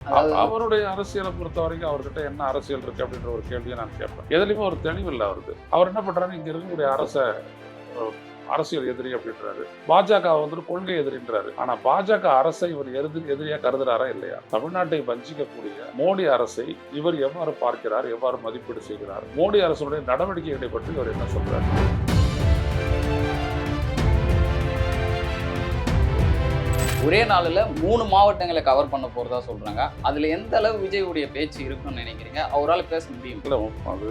அவருடைய அரசியலை பொறுத்த வரைக்கும் அவர்கிட்ட என்ன அரசியல் இருக்கு அப்படின்ற ஒரு கேள்வியை நான் கேட்பேன். எதுலையுமே ஒரு தெளிவு இல்லை அவருக்கு. அவர் என்ன பண்றாரு, இங்க இருக்கக்கூடிய அரசியல் எதிரி அப்படின்றாரு. பாஜக வந்துட்டு கொள்கை எதிரின்றாரு. ஆனா பாஜக அரசை இவர் எதிரியா கருதுறாரா இல்லையா? தமிழ்நாட்டை வஞ்சிக்கக்கூடிய மோடி அரசை இவர் எவ்வாறு பார்க்கிறார், எவ்வாறு மதிப்பீடு செய்கிறார்? மோடி அரசுடைய நடவடிக்கைகளை பற்றி இவர் என்ன சொல்றாரு? ஒரே நாளில் 3 மாவட்டங்களை கவர் பண்ண போறதா சொல்றாங்க. அதுல எந்த அளவு விஜயுடைய பேச்சு இருக்குன்னு நினைக்கிறீங்க? அவரால் பேச முடியும்? இல்லை, அது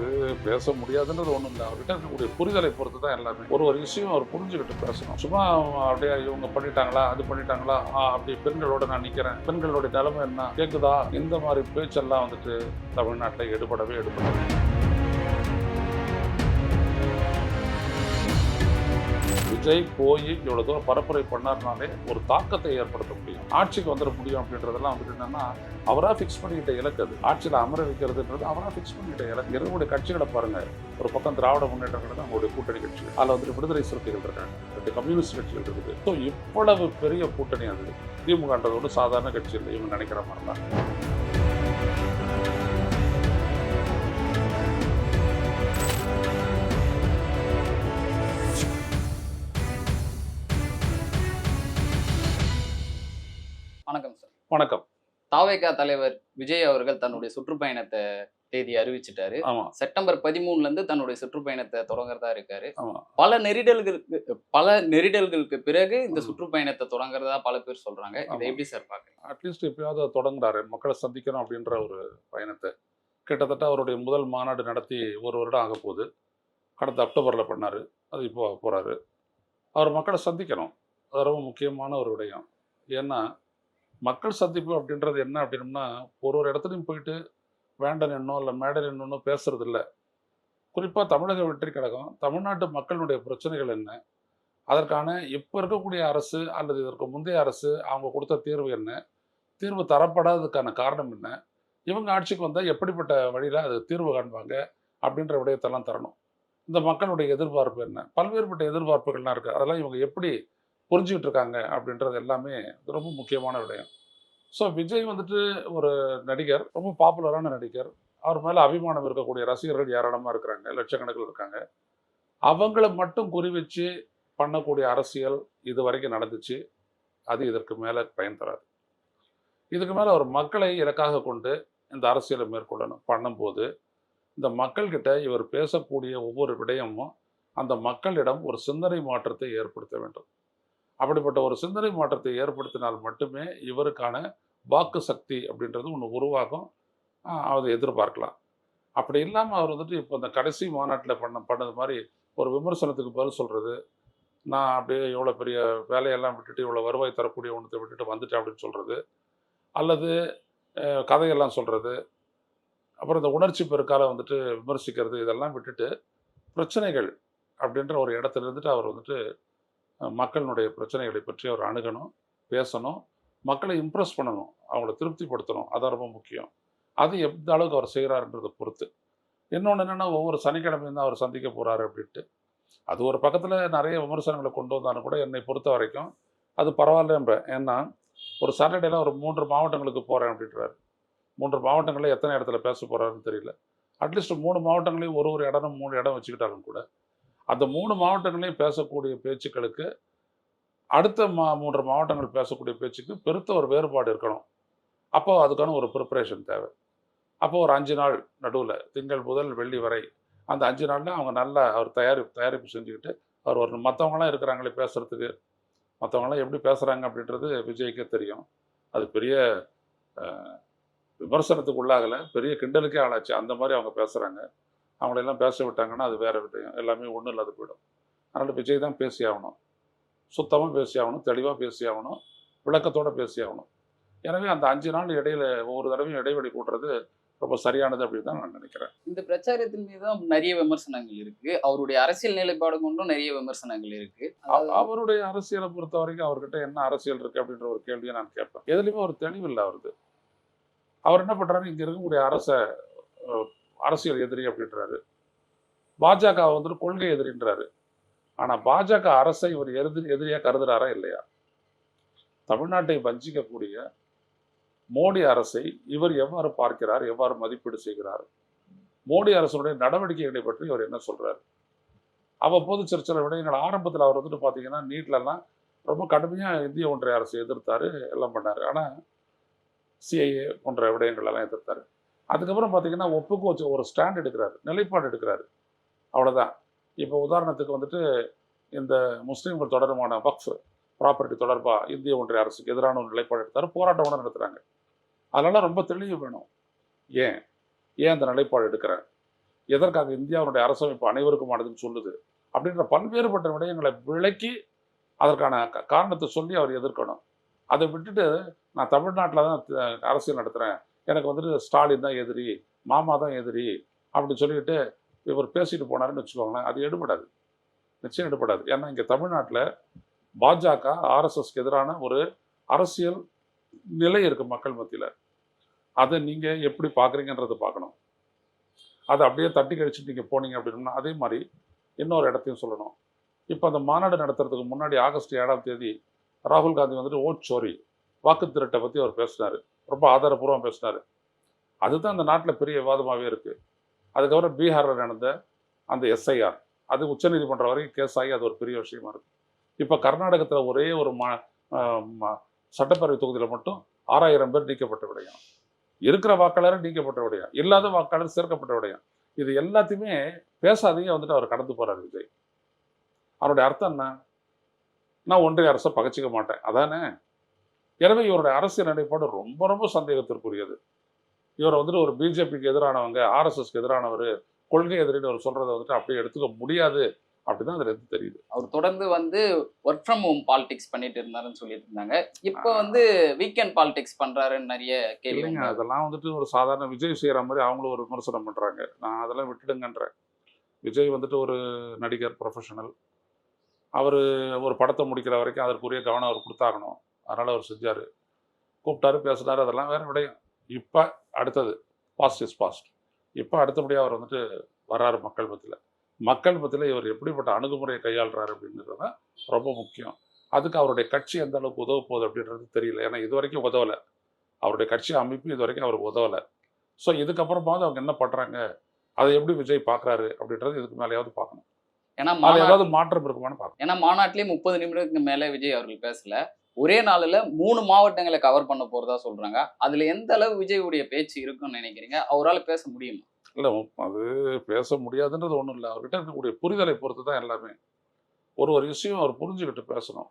பேச முடியாதுன்றது ஒன்றும் இல்லை. அவர்கிட்ட இருக்கக்கூடிய புரிதலை பொறுத்து தான் எல்லாமே. ஒரு விஷயம் அவர் புரிஞ்சுக்கிட்டு பேசணும். சும்மா அப்படியே இவங்க பண்ணிட்டாங்களா, அது பண்ணிட்டாங்களா, அப்படி பெண்களோட நான் நிற்கிறேன், பெண்களுடைய நிலைமை என்ன கேட்குதா, இந்த மாதிரி பேச்செல்லாம் வந்துட்டு தமிழ்நாட்டில் எடுபடவே. விஜய் போய் இவ்வளவு தூரம் பரப்புரை பண்ணார்னாலே ஒரு தாக்கத்தை ஏற்படுத்த முடியும், ஆட்சிக்கு வந்துட முடியும் அப்படின்றதெல்லாம் வந்துட்டு என்னன்னா அவரா ஃபிக்ஸ் பண்ணிக்கிட்ட இலக்கு. அது ஆட்சியில் அமர வைக்கிறதுன்றது அவரா ஃபிக்ஸ் பண்ணிக்கிட்ட இலக்கு. இருக்கக்கூடிய கட்சிகளை பாருங்க, ஒரு பக்கம் திராவிட முன்னேற்ற கழகம், அவங்களுடைய கூட்டணி கட்சிகள், அதில் வந்துட்டு விடுதலை சிறுத்தைகள் இருக்காங்க, 2 கம்யூனிஸ்ட் கட்சிகள் இருக்குது. ஸோ இவ்வளவு பெரிய கூட்டணி அது. திமுகன்றதோடு சாதாரண கட்சி இல்லை இவங்க நினைக்கிற மாதிரி தான். வணக்கம் சார். வணக்கம். தாவேகா தலைவர் விஜய் அவர்கள் தன்னுடைய சுற்றுப்பயணத்தை தேதி அறிவிச்சிட்டாரு. செப்டம்பர் 13 இருந்து தன்னுடைய சுற்றுப்பயணத்தை தொடங்குறதா இருக்காரு. பல நெருடல்களுக்கு பிறகு இந்த சுற்றுப்பயணத்தை தொடங்குறதா பல பேர் சொல்றாங்க. இதை எப்படி சார் பாக்குறீங்க? அட்லீஸ்ட் எப்பயாவது தொடங்குறாரு, மக்களை சந்திக்கணும் அப்படின்ற ஒரு பயணத்தை. கிட்டத்தட்ட அவருடைய முதல் மாநாடு நடத்தி 1 வருடம் ஆக போகுது. கடந்த அக்டோபரில் பண்ணார், அது இப்போ போகிறாரு. அவர் மக்களை சந்திக்கணும், அது ரொம்ப முக்கியமான ஒரு விடயம். ஏன்னா மக்கள் சந்திப்பு அப்படின்றது என்ன அப்படின்னம்னா, ஒரு இடத்துலையும் போயிட்டு வேண்டன் என்னோ இல்லை மேடன் என்னோ பேசுறது இல்லை. குறிப்பாக தமிழக வெற்றி கழகம் தமிழ்நாட்டு மக்களுடைய பிரச்சனைகள் என்ன, அதற்கான இப்போ இருக்கக்கூடிய அரசு அல்லது இதற்கு முந்தைய அரசு அவங்க கொடுத்த தீர்வு என்ன, தீர்வு தரப்படாததுக்கான காரணம் என்ன, இவங்க ஆட்சிக்கு வந்தால் எப்படிப்பட்ட வழியில் அது தீர்வு காண்பாங்க அப்படின்ற விடயத்தெல்லாம் தரணும். இந்த மக்களுடைய எதிர்பார்ப்பு என்ன, பல்வேறுபட்ட எதிர்பார்ப்புகள்லாம் இருக்குது, அதெல்லாம் இவங்க எப்படி புரிஞ்சுக்கிட்டு இருக்காங்க அப்படின்றது எல்லாமே ரொம்ப முக்கியமான விடயம். ஸோ விஜய் வந்துட்டு ஒரு நடிகர், ரொம்ப பாப்புலரான நடிகர். அவர் மேலே அபிமானம் இருக்கக்கூடிய ரசிகர்கள் ஏராளமாக இருக்கிறாங்க, லட்சக்கணக்கில் இருக்காங்க. அவங்கள மட்டும் குறி வச்சு பண்ணக்கூடிய அரசியல் இது வரைக்கும் நடந்துச்சு. அது இதற்கு மேலே பயன் தராது. இதுக்கு மேலே ஒரு மக்களை இலக்காக கொண்டு இந்த அரசியலை மேற்கொள்ளணும். பண்ணும்போது இந்த மக்கள்கிட்ட இவர் பேசக்கூடிய ஒவ்வொரு விடயமும் அந்த மக்களிடம் ஒரு சிந்தனை மாற்றத்தை ஏற்படுத்த வேண்டும். அப்படிப்பட்ட ஒரு சிந்தனை மாற்றத்தை ஏற்படுத்தினால் மட்டுமே இவருக்கான வாக்கு சக்தி அப்படின்றது ஒன்று உருவாகும், அதை எதிர்பார்க்கலாம். அப்படி இல்லாமல் அவர் வந்துட்டு இப்போ இந்த கடைசி மாநாட்டில் பண்ணது மாதிரி ஒரு விமர்சனத்துக்கு பதில் சொல்கிறது, நான் அப்படியே இவ்வளோ பெரிய வேலையெல்லாம் விட்டுட்டு இவ்வளோ வருவாய் தரக்கூடிய ஒன்றத்தை விட்டுட்டு வந்துட்டேன் அப்படின்னு சொல்கிறது, அல்லது கதையெல்லாம் சொல்கிறது, அப்புறம் இந்த உணர்ச்சி பெருக்கால வந்துட்டு விமர்சிக்கிறது, இதெல்லாம் விட்டுட்டு பிரச்சனைகள் அப்படின்ற ஒரு இடத்துல இருந்துட்டு அவர் வந்துட்டு மக்களினுடைய பிரச்சனைகளை பற்றி அவர் அணுகணும், பேசணும், மக்களை இம்ப்ரெஸ் பண்ணணும், அவங்கள திருப்திப்படுத்தணும். அதான் ரொம்ப முக்கியம். அது எந்த அளவுக்கு அவர் செய்கிறாருன்றதை பொறுத்து. இன்னொன்று என்னென்னா, ஒவ்வொரு சனிக்கிழமையும் தான் அவர் சந்திக்க போகிறாரு அப்படின்ட்டு அது ஒரு பக்கத்தில் நிறைய விமர்சனங்களை கொண்டு வந்தாலும் கூட என்னை பொறுத்த வரைக்கும் அது பரவாயில்லன்றேன். ஏன்னா ஒரு சாட்டர்டேல ஒரு 3 மாவட்டங்களுக்கு போகிறேன் அப்படின்றாரு. 3 மாவட்டங்களில் எத்தனை இடத்துல பேச போகிறாருன்னு தெரியல. அட்லீஸ்ட் 3 மாவட்டங்களையும் ஒரு இடம் 3 இடம் வச்சுக்கிட்டாலும் கூட அந்த 3 மாவட்டங்களையும் பேசக்கூடிய பேச்சுக்களுக்கு அடுத்த 3 மாவட்டங்கள் பேசக்கூடிய பேச்சுக்கு பெருத்த ஒரு வேறுபாடு இருக்கணும். அப்போ அதுக்கான ஒரு ப்ரிப்பரேஷன் தேவை. அப்போ ஒரு 5 நாள் நடுவில், திங்கள் முதல் வெள்ளி வரை, அந்த 5 நாளில் அவங்க நல்லா அவர் தயாரிப்பு செஞ்சுக்கிட்டு அவர் ஒரு மற்றவங்களாம் இருக்கிறாங்களே பேசுகிறதுக்கு, மற்றவங்களாம் எப்படி பேசுகிறாங்க அப்படின்றது விஜய்க்கே தெரியும். அது பெரிய விமர்சனத்துக்கு உள்ளாகலை, பெரிய கிண்டலுக்கே ஆளாச்சு. அந்த மாதிரி அவங்க பேசுகிறாங்க. அவங்களெல்லாம் பேச விட்டாங்கன்னா அது வேறு விடயம், எல்லாமே ஒன்றும் இல்லாத போயிடும். அதனால் விஜய் தான் பேசி ஆகணும், சுத்தமாக பேசி ஆகணும், தெளிவாக பேசி ஆகணும், விளக்கத்தோடு பேசி ஆகணும். எனவே அந்த 5 நாள் இடையில ஒவ்வொரு தடவையும் இடைவெளி கூட்டுறது ரொம்ப சரியானது அப்படின்னு தான் நான் நினைக்கிறேன். இந்த பிரச்சாரத்தின் மீதும் நிறைய விமர்சனங்கள் இருக்கு, அவருடைய அரசியல் நிலைப்பாடு கொண்டும் நிறைய விமர்சனங்கள் இருக்கு. அவருடைய அரசியலை பொறுத்த வரைக்கும் அவர்கிட்ட என்ன அரசியல் இருக்கு அப்படின்ற ஒரு கேள்வியை நான் கேட்பேன். எதுலையுமே ஒரு தெளிவில்லை அவருக்கு. அவர் என்ன பண்றாரு, இங்க இருக்கக்கூடிய அரசியல் எதிரி அப்படின்றாரு, பாஜக வந்துட்டு கொள்கை எதிரின்றாரு. ஆனா பாஜக அரசை இவர் எதிரியா கருதுறாரா இல்லையா? தமிழ்நாட்டை வஞ்சிக்கக்கூடிய மோடி அரசை இவர் எவ்வாறு பார்க்கிறார், எவ்வாறு மதிப்பீடு செய்கிறார், மோடி அரசுடைய நடவடிக்கைகளை பற்றி அவர் என்ன சொல்றாரு. அவ்வப்போது சில விடயங்கள் ஆரம்பத்தில் அவர் வந்துட்டு பார்த்தீங்கன்னா நீட்லலாம் ரொம்ப கடுமையாக இந்திய ஒன்றிய அரசை எதிர்த்தாரு, எல்லாம் பண்ணார். ஆனால் சிஐஏ போன்ற விடயங்கள் எல்லாம் எதிர்த்தாரு. அதுக்கப்புறம் பார்த்தீங்கன்னா ஒப்புக்கு வச்சு ஒரு ஸ்டாண்ட் எடுக்கிறாரு, நிலைப்பாடு எடுக்கிறாரு, அவ்வளோதான். இப்போ உதாரணத்துக்கு வந்துட்டு இந்த முஸ்லீம்கள் தொடர்பான வக்ஃப் ப்ராப்பர்ட்டி தொடர்பாக இந்திய ஒன்றிய அரசுக்கு எதிரான ஒரு நிலைப்பாடு எடுத்தார், போராட்டம் கூட நடத்துகிறாங்க. அதனால ரொம்ப தெளிவு வேணும். ஏன் ஏன் அந்த நிலைப்பாடு எடுக்கிறேன், எதற்காக இந்தியாவுடைய அரசமைப்பு அனைவருக்குமானதுன்னு சொல்லுது அப்படின்ற பல்வேறுபட்ட விடயங்களை விளக்கி அதற்கான காரணத்தை சொல்லி அவர் எதிர்க்கணும். அதை விட்டுட்டு நான் தமிழ்நாட்டில் தான் அரசியல் நடத்துகிறேன், எனக்கு வந்துட்டு ஸ்டாலின் தான் எதிரி, மாமா தான் எதிரி அப்படின்னு சொல்லிட்டு இவர் பேசிட்டு போனாருன்னு வச்சுக்கோங்களேன், அது எடுபடாது, நிச்சயம் எடுபடாது. ஏன்னா இங்கே தமிழ்நாட்டில் பாஜக ஆர்எஸ்எஸ்க்கு எதிரான ஒரு அரசியல் நிலை இருக்குது மக்கள் மத்தியில். அதை நீங்கள் எப்படி பார்க்குறீங்கன்றதை பார்க்கணும். அதை அப்படியே தட்டி கழிச்சுட்டு நீங்கள் போனீங்க அப்படின்னா அதே மாதிரி இன்னொரு இடத்தையும் சொல்லணும். இப்போ அந்த மாநாடு நடத்துறதுக்கு முன்னாடி ஆகஸ்ட் 7ஆம் தேதி ராகுல் காந்தி வந்துட்டு ஓட் சோரி வாக்கு திருட்டை பற்றி அவர் பேசினார், ரொம்ப ஆதாரபூர்வமாக பேசினார். அதுதான் அந்த நாட்டில் பெரிய விவாதமாகவே இருக்குது. அதுக்கப்புறம் பீகாரில் நடந்த அந்த எஸ்ஐஆர் அது உச்சநீதிமன்றம் வரைக்கும் கேஸ் ஆகி அது ஒரு பெரிய விஷயமா இருக்குது. இப்போ கர்நாடகத்தில் ஒரே ஒரு சட்டப்பேரவை தொகுதியில் மட்டும் 6000 பேர் நீக்கப்பட்ட விடயம், இருக்கிற வாக்காளர் நீக்கப்பட்ட விடயம், இல்லாத வாக்காளர் சேர்க்கப்பட்ட விடயம். இது எல்லாத்தையுமே பேசாதீங்க வந்துட்டு அவர் கடந்து போறார் விஜய். அவருடைய அர்த்தம் என்ன, நான் ஒன்றிய அரசை பகச்சிக்க மாட்டேன் அதானே. எனவே இவருடைய அரசியல் நிலைப்பாடு ரொம்ப ரொம்ப சந்தேகத்திற்குரியது. இவரை வந்துட்டு ஒரு பிஜேபிக்கு எதிரானவங்க, ஆர்எஸ்எஸ்க்கு எதிரானவர், கொள்கை எதிரின்னு அவர் சொல்றதை வந்துட்டு அப்படியே எடுத்துக்க முடியாது அப்படிதான் அதுல இருந்து தெரியுது. அவர் தொடர்ந்து வந்து ஒர்க் ஃப்ரம் ஹோம் பாலிடிக்ஸ் பண்ணிட்டு இருந்தாருன்னு சொல்லிட்டு இருந்தாங்க. இப்போ வந்து வீக்கெண்ட் பாலிடிக்ஸ் பண்றாருன்னு நிறைய கேள்விங்க. அதெல்லாம் வந்துட்டு ஒரு சாதாரண விஜய் செய்யற மாதிரி அவங்களும் ஒரு விமர்சனம் பண்றாங்க. நான் அதெல்லாம் விட்டுடுங்கன்றேன். விஜய் வந்துட்டு ஒரு நடிகர், ப்ரொஃபஷனல். அவர் ஒரு படத்தை முடிக்கிற வரைக்கும் அதற்குரிய கவனம் அவர் கொடுத்தாகணும். அதனால் அவர் செஞ்சார், கூப்பிட்டாரு, பேசினார், அதெல்லாம் வேறு விடயம். இப்போ அடுத்தது பாஸ்ட் இஸ் பாஸ்ட். இப்போ அடுத்தபடியாக அவர் வந்துட்டு வர்றாரு மக்கள் மத்தியில். மக்கள் மத்தியில் இவர் எப்படிப்பட்ட அணுகுமுறையை கையாளுறாரு அப்படின்றது தான் ரொம்ப முக்கியம். அதுக்கு அவருடைய கட்சி எந்த அளவுக்கு உதவ போகுது அப்படின்றது தெரியல. ஏன்னா இது வரைக்கும் உதவலை, அவருடைய கட்சி அமைப்பு இது வரைக்கும் அவருக்கு உதவலை. ஸோ இதுக்கப்புறமாவது அவங்க என்ன பண்ணுறாங்க, அதை எப்படி விஜய் பார்க்குறாரு அப்படின்றது இதுக்கு மேலேயாவது பார்க்கணும். ஏன்னா ஏதாவது மாற்றம் இருக்குமான்னு பார்க்கணும். ஏன்னா மாநாட்டிலே 30 நிமிடத்துக்கு மேலே விஜய் அவர்கள் பேசல. ஒரே நாளில் 3 மாவட்டங்களை கவர் பண்ண போகிறதா சொல்கிறாங்க. அதில் எந்த அளவு விஜயுடைய பேச்சு இருக்குன்னு நினைக்கிறீங்க? அவரால் பேச முடியுமா? இல்லை, அது பேச முடியாதுன்றது ஒன்றும் இல்லை. அவர்கிட்ட இருக்கக்கூடிய புரிதலை பொறுத்து தான் எல்லாமே. ஒரு விஷயம் அவர் புரிஞ்சுக்கிட்டு பேசணும்.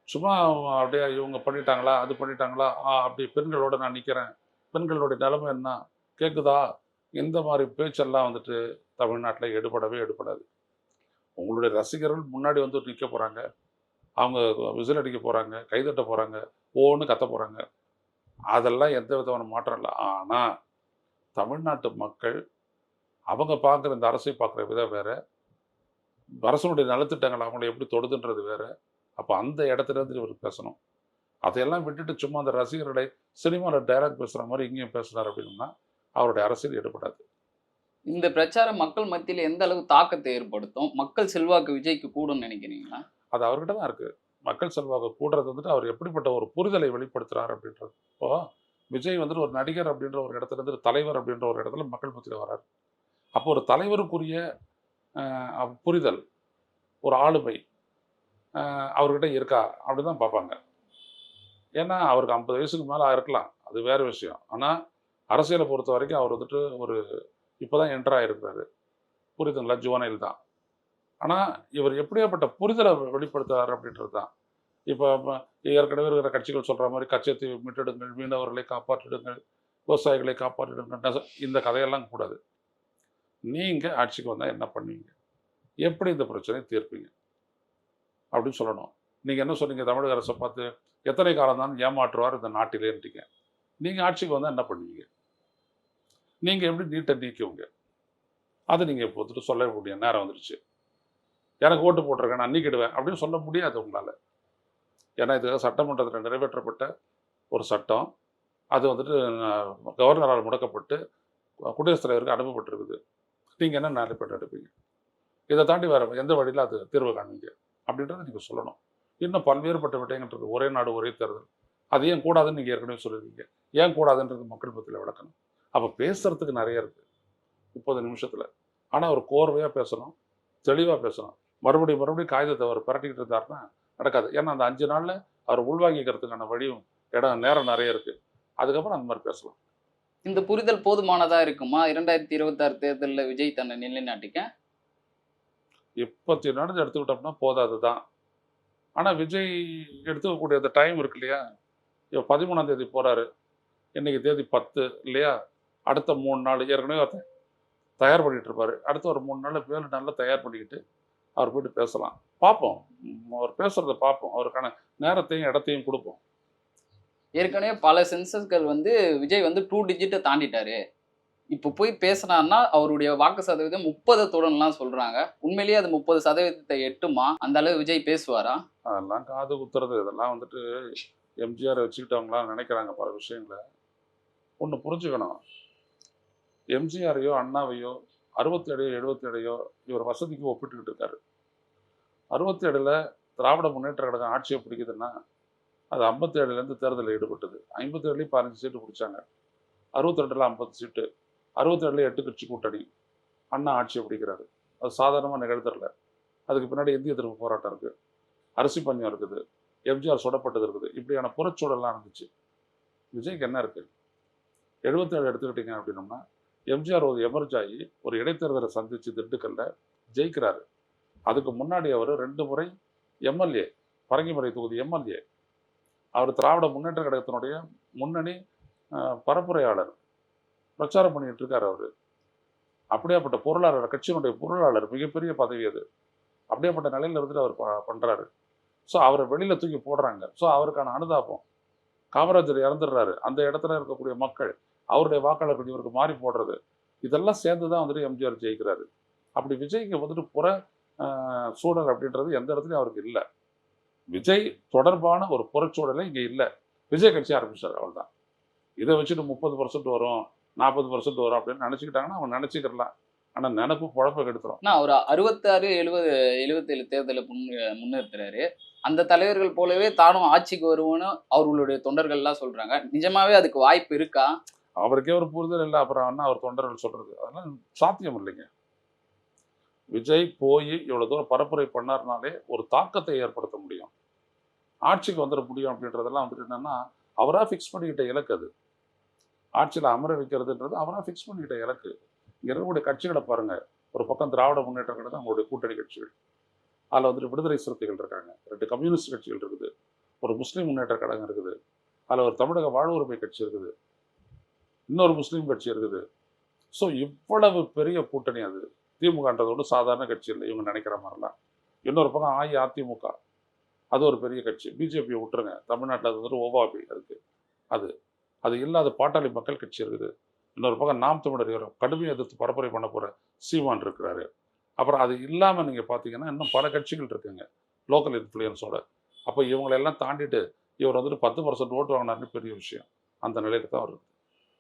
சும்மா அப்படியே இவங்க பண்ணிட்டாங்களா, அது பண்ணிட்டாங்களா, அப்படி பெண்களோட நான் நிற்கிறேன், பெண்களுடைய நிலைமை என்ன கேட்குதா, இந்த மாதிரி பேச்செல்லாம் வந்துட்டு தமிழ்நாட்டில் எடுபடாது. உங்களுடைய ரசிகர்கள் முன்னாடி வந்து நிற்க போகிறாங்க, அவங்க விசில் அடிக்க போகிறாங்க, கைதட்ட போகிறாங்க, ஓன்னு கத்த போகிறாங்க. அதெல்லாம் எந்த விதமான மாற்றம் இல்லை. ஆனால் தமிழ்நாட்டு மக்கள் அவங்க பார்க்குற இந்த அரசை பார்க்குற விதம் வேறு, அரசனுடைய நலத்திட்டங்கள் அவங்களை எப்படி தொடுதுன்றது வேறு. அப்போ அந்த இடத்துலேருந்து இவர் பேசணும். அதையெல்லாம் விட்டுட்டு சும்மா அந்த ரசிகர்களை சினிமாவில் டைரக்ட் பேசுகிற மாதிரி இங்கேயும் பேசுகிறார் அப்படின்னா அவருடைய அரசியல் எடுபடாது. இந்த பிரச்சாரம் மக்கள் மத்தியில் எந்த அளவு தாக்கத்தை ஏற்படுத்தும்? மக்கள் செல்வாக்கு விஜய்க்கு கூடும்னு நினைக்கிறீங்களா? அது அவர்கிட்ட தான் இருக்குது. மக்கள் செல்வாக்கு கூடுறது வந்துட்டு அவர் எப்படிப்பட்ட ஒரு புரிதலை வெளிப்படுத்துகிறார் அப்படின்றது. இப்போது விஜய் வந்துட்டு ஒரு நடிகர் அப்படின்ற ஒரு இடத்துல இருந்து தலைவர் அப்படின்ற ஒரு இடத்துல மக்கள் மத்தியில் வர்றார். அப்போ ஒரு தலைவருக்குரிய புரிதல், ஒரு ஆளுமை அவர்கிட்ட இருக்கா அப்படி தான் பார்ப்பாங்க. ஏன்னா அவருக்கு 50 வயசுக்கு மேலே இருக்கலாம், அது வேறு விஷயம். ஆனால் அரசியலை பொறுத்த வரைக்கும் அவர் வந்துட்டு ஒரு இப்போ தான் என்டர் ஆகிருக்கிறாரு, புரிதுங்களா, ஜுவனைல் தான். ஆனால் இவர் எப்படியாப்பட்ட புரிதலை வெளிப்படுத்துகிறார் அப்படின்றது தான். இப்போ ஏற்கனவே இருக்கிற கட்சிகள் சொல்கிற மாதிரி கச்சத்தை மீட்டெடுங்கள், மீனவர்களை காப்பாற்றிடுங்கள், விவசாயிகளை காப்பாற்றிடுங்கள், இந்த கதையெல்லாம் கூடாது. நீங்கள் ஆட்சிக்கு வந்தால் என்ன பண்ணுவீங்க, எப்படி இந்த பிரச்சனையை தீர்ப்பீங்க அப்படின்னு சொல்லணும். நீங்கள் என்ன சொன்னீங்க, தமிழக அரசை பார்த்து எத்தனை காலம் தான் ஏமாற்றுவார் இந்த நாட்டிலேன்ட்டீங்க. நீங்கள் ஆட்சிக்கு வந்தால் என்ன பண்ணுவீங்க, நீங்கள் எப்படி நீட்டை நீக்குவீங்க, அதை நீங்கள் இப்போ வந்துட்டு சொல்ல முடிய நேரம் வந்துடுச்சு. எனக்கு ஓட்டு போட்டிருக்கேன் நான் நீக்கிடுவேன் அப்படின்னு சொல்ல முடியாது உங்களால். ஏன்னா இது சட்டமன்றத்தில் நிறைவேற்றப்பட்ட ஒரு சட்டம், அது வந்துட்டு கவர்னரால் முடக்கப்பட்டு குடியரசுத் தலைவருக்கு அனுப்பப்பட்டிருக்குது. நீங்கள் என்ன நிலைப்பாடு எடுப்பீங்க, இதை தாண்டி வேறு எந்த வழியில் அது தீர்வு காணுவீங்க அப்படின்றத நீங்கள் சொல்லணும். இன்னும் பல்வேறுபட்ட விடயங்கள் இருக்குது. ஒரே நாடு ஒரே தேர்தல், அது ஏன் கூடாதுன்னு நீங்கள் ஏற்கனவே சொல்லியிருக்கீங்க. ஏன் கூடாதுன்றது மக்கள் மத்தியில் விளக்கணும். அப்போ பேசுறதுக்கு நிறைய இருக்குது 30 நிமிஷத்தில். ஆனால் அவர் கோர்வையாக பேசணும், தெளிவாக பேசணும். மறுபடியும் காகிதத்தை அவர் பரட்டிக்கிட்டு இருந்தாருன்னா நடக்காது. ஏன்னா அந்த 5 நாளில் அவர் உள்வாங்கிக்கிறதுக்கான வழியும் இடம் நேரம் நிறைய இருக்குது. அதுக்கப்புறம் அந்த மாதிரி பேசலாம். இந்த புரிதல் போதுமானதா இருக்குமா 2026 தேர்தலில் விஜய் தன்னை நிலைநாட்டிக்க? இப்போத்தி நடந்து எடுத்துக்கிட்டோம்னா போதாது தான். ஆனால் விஜய் எடுத்துக்கக்கூடிய அந்த டைம் இருக்கு இல்லையா, இப்போ 13ஆம் தேதி போகிறாரு, இன்னைக்கு தேதி 10 இல்லையா, அடுத்த 3 நாள் ஏற்கனவே தயார் பண்ணிட்டு இருப்பாரு. அடுத்த ஒரு 3 நாள் 7 நாளில் தயார் பண்ணிக்கிட்டு அவர் போயிட்டு பேசலாம். பார்ப்போம், அவர் பேசுறத பார்ப்போம், அவருக்கான நேரத்தையும் இடத்தையும் கொடுப்போம். ஏற்கனவே பல சென்சஸ்கள் வந்து விஜய் வந்து 2 டிஜிட்டை தாண்டிட்டாரு. இப்போ போய் பேசினார்னா அவருடைய வாக்கு சதவீதம் 30 தொடரலாம் சொல்றாங்க. உண்மையிலேயே அது 30% எட்டுமா? அந்த அளவு விஜய் பேசுவாரா? அதெல்லாம் காது குத்துறது, இதெல்லாம் வந்துட்டு எம்ஜிஆர் வச்சுக்கிட்டவங்களாம் நினைக்கிறாங்க பல விஷயங்களை. ஒன்று புரிஞ்சுக்கணும், எம்ஜிஆரையோ அண்ணாவையோ 67 77 இவர் வசதிக்கு ஒப்பிட்டுக்கிட்டு இருக்காரு. 67 திராவிட முன்னேற்ற கழகம் ஆட்சியை பிடிக்குதுன்னா அது 57 தேர்தலில் ஈடுபட்டது. 57 15 சீட்டு பிடிச்சாங்க, 62 50 சீட்டு, 67 8 கட்சி கூட்டணி. அண்ணா ஆட்சியை பிடிக்கிறாரு. அது சாதாரணமாக நிகழ்த்தரல. அதுக்கு பின்னாடி இந்திய எதிர்ப்பு போராட்டம் இருக்குது, அரிசி பஞ்சம் இருக்குது, எம்ஜிஆர் சுடப்பட்டது இருக்குது. இப்படியான புறச்சூழல்லாம் இருந்துச்சு. விஜய்க்கு என்ன இருக்குது? 77 எடுத்துக்கிட்டீங்க அப்படின்னோம்னா எம்ஜிஆர் ஒரு எமர்ஜ் ஆகி ஒரு இடைத்தேர்தலை சந்தித்து திண்டுக்கல்ல ஜெயிக்கிறாரு. அதுக்கு முன்னாடி அவர் 2 முறை எம்எல்ஏ, பரங்கிமலை தொகுதி எம்எல்ஏ. அவர் திராவிட முன்னேற்ற கழகத்தினுடைய முன்னணி பரப்புரையாளர், பிரச்சாரம் பண்ணிட்டு இருக்காரு அவர். அப்படியேப்பட்ட பொருளாளர், கட்சியினுடைய பொருளாளர், மிகப்பெரிய பதவி அது. அப்படியேப்பட்ட நிலையில் இருந்துட்டு அவர் பண்ணுறாரு. ஸோ அவரை வெளியில் தூக்கி போடுறாங்க. ஸோ அவருக்கான அனுதாபம், காமராஜர் இறந்துடுறாரு, அந்த இடத்துல இருக்கக்கூடிய மக்கள் அவருடைய வாக்காளர்கள் இவருக்கு மாறி போடுறது, இதெல்லாம் சேர்ந்து தான் வந்துட்டு எம்ஜிஆர் ஜெயிக்கிறாரு. அப்படி விஜய்க்கு வந்துட்டு புற சூழல் அப்படின்றது எந்த இடத்துலையும் அவருக்கு இல்லை. விஜய் தொடர்பான ஒரு புறச்சூழலே இங்கே இல்லை. விஜய் கட்சி ஆரம்பிச்சார், அவள் தான். இதை வச்சுட்டு 30% வரும் 40% வரும் அப்படின்னு நினச்சிக்கிட்டாங்கன்னா அவன் நினச்சிக்கிறலாம். ஆனால் நினப்பு குழப்பம் கெடுத்துரும். அவர் 66 70 77 தேர்தலை முன்னிறுத்துறாரு. அந்த தலைவர்கள் போலவே தானும் ஆட்சிக்கு வருவோன்னு அவர்களுடைய தொண்டர்கள்லாம் சொல்றாங்க. நிஜமாவே அதுக்கு வாய்ப்பு இருக்கா? அவருக்கே ஒரு புரிதல் இல்லை, அப்புறம் என்ன அவர் தொண்டர்கள் சொல்றது? அதெல்லாம் சாத்தியம் இல்லைங்க. விஜய் போய் இவ்வளோ தூரம் பரப்புரை பண்ணார்னாலே ஒரு தாக்கத்தை ஏற்படுத்த முடியும், ஆட்சிக்கு வந்துட முடியும். அப்படின்றதெல்லாம் வந்துட்டு என்னன்னா அவராக ஃபிக்ஸ் பண்ணிக்கிட்ட இலக்கு. அது ஆட்சியில் அமர வைக்கிறதுன்றது அவராக ஃபிக்ஸ் பண்ணிக்கிட்ட இலக்கு. இங்கே இருக்கக்கூடிய கட்சிகளை பாருங்க, ஒரு பக்கம் திராவிட முன்னேற்ற கழகம் அவங்களுடைய கூட்டணி கட்சிகள், அதில் வந்துட்டு விடுதலை சிறுத்தைகள் இருக்காங்க, 2 கம்யூனிஸ்ட் கட்சிகள் இருக்குது, ஒரு முஸ்லீம் முன்னேற்ற கழகம் இருக்குது, அதில் ஒரு தமிழக வாழ்வுரிமை கட்சி இருக்குது, இன்னொரு முஸ்லீம் கட்சி இருக்குது. ஸோ இவ்வளவு பெரிய கூட்டணி அது. திமுகன்றதோடு சாதாரண கட்சி இல்லை இவங்க நினைக்கிற மாதிரிலாம். இன்னொரு பக்கம் அஇஅதிமுக, அது ஒரு பெரிய கட்சி. பிஜேபியை விட்டுருங்க, தமிழ்நாட்டில் அது வந்துட்டு ஓவாபி அதுக்கு. அது இல்லாத பாட்டாளி மக்கள் கட்சி இருக்குது. இன்னொரு பக்கம் நாம் தமிழர் கடுமையை எதிர்த்து பரப்புரை பண்ண போகிற சீமான் இருக்கிறாரு. அப்புறம் அது இல்லாமல் நீங்கள் பார்த்தீங்கன்னா இன்னும் பல கட்சிகள் இருக்குங்க லோக்கல் இன்ஃப்ளூயன்ஸோட. அப்போ இவங்களெல்லாம் தாண்டிட்டு இவர் வந்துட்டு 10% ஓட்டு வாங்கினார்னு பெரிய விஷயம். அந்த நிலையில தான் அவர்.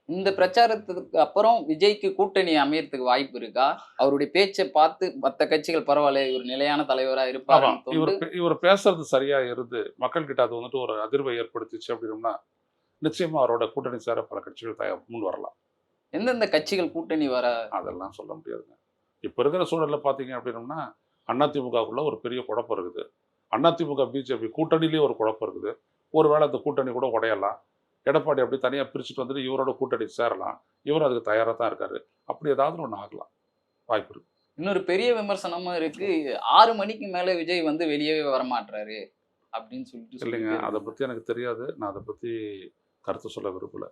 இந்த பிரச்சாரத்துக்கு அப்புறம் விஜய்க்கு கூட்டணி அமையறதுக்கு வாய்ப்பு இருக்கா? அவருடைய பேச்சை பார்த்து மற்ற கட்சிகள் பரவாயில்ல, இவர் நிலையான தலைவரா இருப்பாரு. இவர் பேசுறது சரியா இருந்து மக்கள் கிட்ட அது வந்துட்டு ஒரு அதிர்வை ஏற்படுத்திச்சு அப்படின்னா நிச்சயமா அவரோட கூட்டணி சேர பல கட்சிகள் முன் வரலாம். எந்தெந்த கட்சிகள் கூட்டணி வர அதெல்லாம் சொல்ல முடியாதுங்க. இப்போ இருக்கிற சூழல்ல பார்த்தீங்க அப்படின்னோம்னா அதிமுகக்குள்ள ஒரு பெரிய குழப்பம் இருக்குது. அதிமுக பிஜேபி கூட்டணியிலேயே ஒரு குழப்பம் இருக்குது. ஒருவேளை அந்த கூட்டணி கூட உடையலாம். எடப்பாடி அப்படி தனியாக பிரிச்சுட்டு வந்துட்டு இவரோட கூட்டணி சேரலாம். இவரும் அதுக்கு தயாராக தான் இருக்காரு. அப்படி ஏதாவது ஒன்று ஆகலாம், வாய்ப்பு இருக்கு. இன்னொரு பெரிய விமர்சனமும் இருக்கு, 6 மணிக்கு மேலே விஜய் வந்து வெளியவே வரமாட்டாரு அப்படின்னு சொல்லிட்டு. இல்லைங்க, அதை பற்றி எனக்கு தெரியாது. நான் அதை பற்றி கருத்து சொல்ல விரும்பல.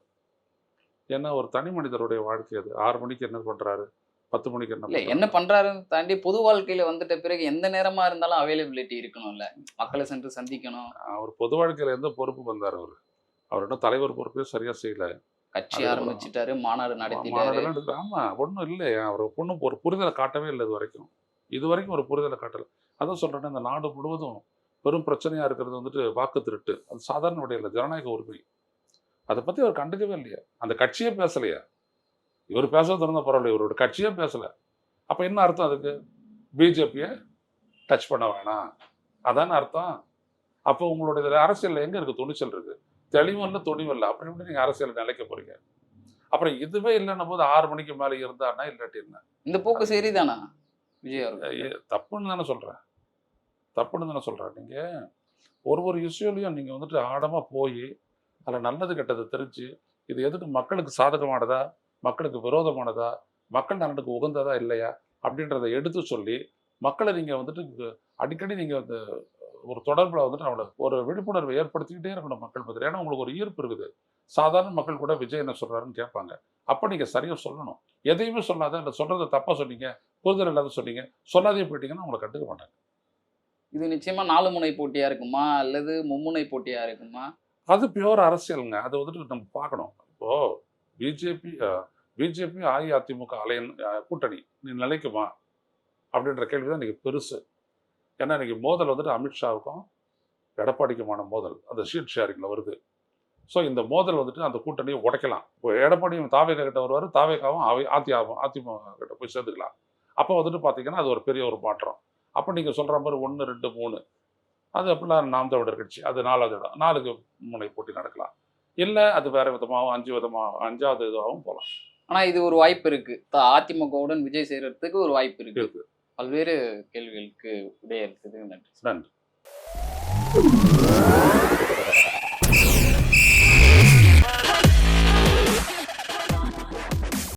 ஏன்னா ஒரு தனி மனிதருடைய வாழ்க்கை அது. 6 மணிக்கு என்ன பண்ணுறாரு, 10 மணிக்கு என்ன பண்ணுறாருன்னு தாண்டி பொது வாழ்க்கையில் வந்துட்ட பிறகு எந்த நேரமாக இருந்தாலும் அவைலபிலிட்டி இருக்கணும்ல, மக்களை சென்று சந்திக்கணும். அவர் பொது வாழ்க்கையில் எந்த பொறுப்பு வந்தார்? அவர் இன்னும் தலைவர் பொறுப்பே சரியாக செய்யலை. கட்சி ஆரம்பிச்சுட்டாரு, மாநாடு நடத்திட்டாரு. ஆமாம், ஒன்றும் இல்லை. அவர் ஒன்றும் ஒரு புரிதலை காட்டவே இல்லை இது வரைக்கும் ஒரு புரிதலை காட்டலை. அதான் சொல்கிறேன்னா இந்த நாடு முழுவதும் பெரும் பிரச்சனையாக இருக்கிறது வந்துட்டு வாக்கு திருட்டு. அது சாதாரண விடையில்லை, ஜனநாயக உரிமை. அதை பற்றி அவர் கண்டுக்கவே இல்லையா, அந்த கட்சியே பேசலையா? இவர் பேச திறந்த பரவாயில்ல, இவரோட கட்சியே பேசலை. அப்போ என்ன அர்த்தம்? அதுக்கு பிஜேபியை டச் பண்ண வேணாம் அதான அர்த்தம். அப்போ உங்களுடைய அரசியலில் எங்கே இருக்குது துணிச்சல் இருக்குது? தெளிவும் இல்லை, துணிவும் இல்லை. அப்படி எப்படி நீங்கள் அரசியல் நிலைக்க போறீங்க? அப்புறம் இதுவே இல்லைன்னும் போது 6 மணிக்கு மேலே இருந்தான்னா இல்லாட்டி என்ன? இந்த போக்கு சரிதானா விஜய் அவர்கள்? தப்புன்னு தானே சொல்கிறேன். தப்புன்னு தானே சொல்கிறேன். நீங்கள் ஒரு இஷ்யூலையும் நீங்கள் வந்துட்டு ஆழமாக போய் அதில் நல்லது கெட்டது தெரிஞ்சு இது எதுக்கு மக்களுக்கு சாதகமானதா, மக்களுக்கு விரோதமானதா, மக்கள் நலனுக்கு உகந்ததா இல்லையா அப்படின்றத எடுத்து சொல்லி மக்களை நீங்கள் வந்துட்டு அடிக்கடி நீங்கள் அந்த ஒரு தொடர்பில் வந்துட்டு அவங்கள ஒரு விழிப்புணர்வை ஏற்படுத்திக்கிட்டே இருக்கணும் மக்கள் பற்றி. ஏன்னா உங்களுக்கு ஒரு ஈர்ப்பு இருக்குது. சாதாரண மக்கள் கூட விஜய் என்ன சொல்கிறாருன்னு கேட்பாங்க. அப்போ நீங்கள் சரியாக சொல்லணும். எதையுமே சொல்லாத, இல்லை சொல்கிறத தப்பாக சொன்னீங்க, புரிதல் இல்லாத சொன்னீங்க, சொல்லாதே போயிட்டீங்கன்னா உங்களை கண்டுக்க மாட்டாங்க. இது நிச்சயமா 4 முனை போட்டியா இருக்குமா அல்லது மும்முனை போட்டியா இருக்குமா? அது பியூர் அரசியலுங்க. அதை வந்துட்டு நம்ம பார்க்கணும். இப்போது பிஜேபி அஇஅதிமுக கூட்டணி நிலைக்குமா அப்படின்ற கேள்வி தான் இன்றைக்கி பெருசு. ஏன்னா இன்றைக்கி மோதல் வந்துட்டு அமித்ஷாவுக்கும் எடப்பாடிக்குமான மோதல் அந்த ஷீட் ஷேரிங்கில் வருது. ஸோ இந்த மோதல் வந்துட்டு அந்த கூட்டணியை உடைக்கலாம். இப்போ எடப்பாடியும் தாவேகா கிட்ட வருவார், தாவேகாவும் அதிமுக கிட்ட போய் சேர்ந்துக்கலாம். அப்போ வந்துட்டு பார்த்தீங்கன்னா அது ஒரு பெரிய ஒரு மாற்றம். அப்போ நீங்கள் சொல்கிற மாதிரி 1, 2, 3 அது அப்படிலாம் நாம் தமிழர் கட்சி அது 4வது இடம், 4க்கு முனை போட்டி நடக்கலாம். இல்லை அது வேறு விதமாகவும் 5வது இதுவாகவும் போகலாம். ஆனால் இது ஒரு வாய்ப்பு இருக்கு. அதிமுகவுடன் விஜய் சேர்றதுக்கு ஒரு வாய்ப்பு இருக்கு. பல்வேறு கேள்விகளுக்கு விடை இருக்குது. நன்றி. நன்றி.